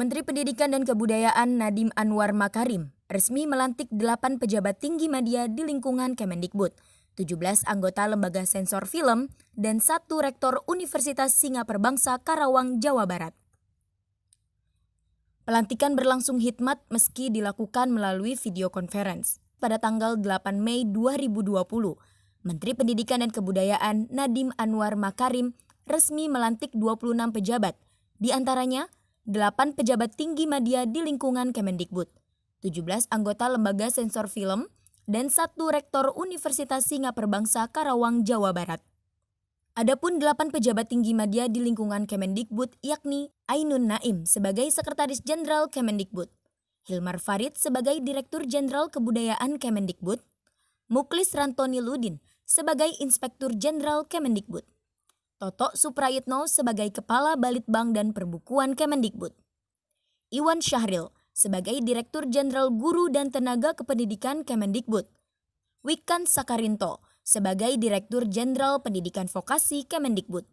Menteri Pendidikan dan Kebudayaan Nadiem Anwar Makarim resmi melantik 8 pejabat tinggi media di lingkungan Kemendikbud, 17 anggota lembaga sensor film, dan 1 rektor Universitas Singaperbangsa Karawang, Jawa Barat. Pelantikan berlangsung hikmat meski dilakukan melalui video conference. Pada tanggal 8 Mei 2020, Menteri Pendidikan dan Kebudayaan Nadiem Anwar Makarim resmi melantik 26 pejabat, di antaranya 8 pejabat tinggi media di lingkungan Kemendikbud, 17 anggota lembaga sensor film, dan 1 rektor Universitas Singaperbangsa Karawang, Jawa Barat. Adapun 8 pejabat tinggi media di lingkungan Kemendikbud yakni Ainun Naim sebagai Sekretaris Jenderal Kemendikbud, Hilmar Farid sebagai Direktur Jenderal Kebudayaan Kemendikbud, Muklis Rantoni Ludin sebagai Inspektur Jenderal Kemendikbud, Toto Suprayitno sebagai Kepala Balitbang dan Perbukuan Kemendikbud, Iwan Syahril sebagai Direktur Jenderal Guru dan Tenaga Kependidikan Kemendikbud, Wikan Sakarinto sebagai Direktur Jenderal Pendidikan Vokasi Kemendikbud,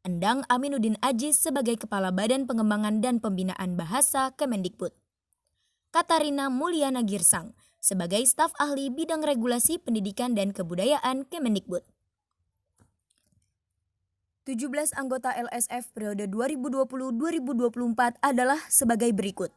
Endang Aminuddin Aziz sebagai Kepala Badan Pengembangan dan Pembinaan Bahasa Kemendikbud, Katarina Mulyana Girsang sebagai Staf Ahli Bidang Regulasi Pendidikan dan Kebudayaan Kemendikbud. 17 anggota LSF periode 2020-2024 adalah sebagai berikut.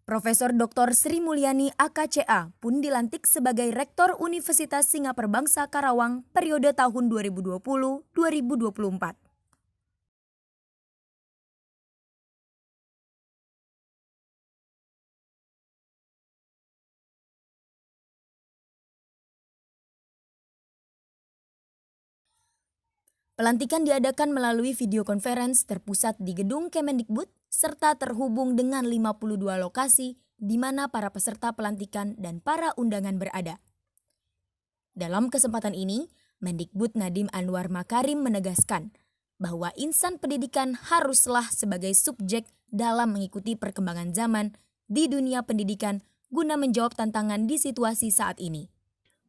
Profesor Dr. Sri Mulyani AKCA pun dilantik sebagai Rektor Universitas Singaperbangsa Karawang periode tahun 2020-2024. Pelantikan diadakan melalui video conference terpusat di gedung Kemendikbud serta terhubung dengan 52 lokasi di mana para peserta pelantikan dan para undangan berada. Dalam kesempatan ini, Mendikbud Nadiem Anwar Makarim menegaskan bahwa insan pendidikan haruslah sebagai subjek dalam mengikuti perkembangan zaman di dunia pendidikan guna menjawab tantangan di situasi saat ini.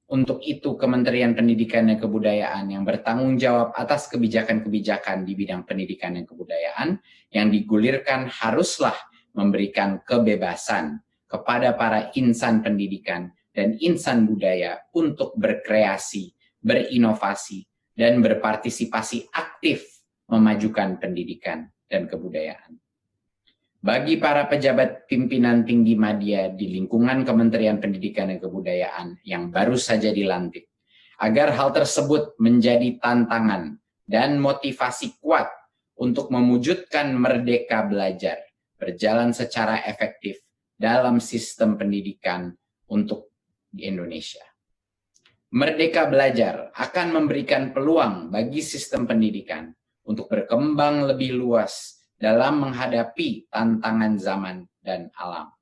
Untuk itu, Kementerian Pendidikan dan Kebudayaan yang bertanggung jawab atas kebijakan-kebijakan di bidang pendidikan dan kebudayaan yang digulirkan haruslah memberikan kebebasan kepada para insan pendidikan dan insan budaya untuk berkreasi, berinovasi, dan berpartisipasi aktif memajukan pendidikan dan kebudayaan. Bagi para pejabat pimpinan tinggi media di lingkungan Kementerian Pendidikan dan Kebudayaan yang baru saja dilantik, agar hal tersebut menjadi tantangan dan motivasi kuat untuk mewujudkan Merdeka Belajar berjalan secara efektif dalam sistem pendidikan untuk di Indonesia. Merdeka Belajar akan memberikan peluang bagi sistem pendidikan untuk berkembang lebih luas dalam menghadapi tantangan zaman dan alam.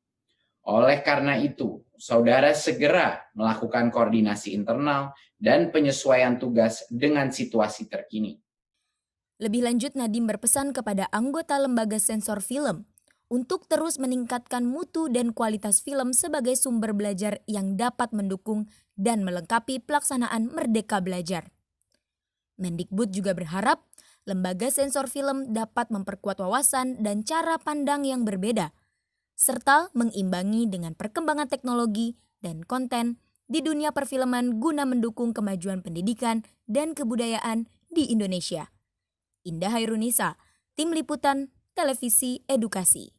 Oleh karena itu, saudara segera melakukan koordinasi internal dan penyesuaian tugas dengan situasi terkini. Lebih lanjut, Nadiem berpesan kepada anggota lembaga sensor film untuk terus meningkatkan mutu dan kualitas film sebagai sumber belajar yang dapat mendukung dan melengkapi pelaksanaan Merdeka Belajar. Mendikbud juga berharap lembaga sensor film dapat memperkuat wawasan dan cara pandang yang berbeda, serta mengimbangi dengan perkembangan teknologi dan konten di dunia perfilman guna mendukung kemajuan pendidikan dan kebudayaan di Indonesia. Indah Hairunisa, Tim Liputan, Televisi Edukasi.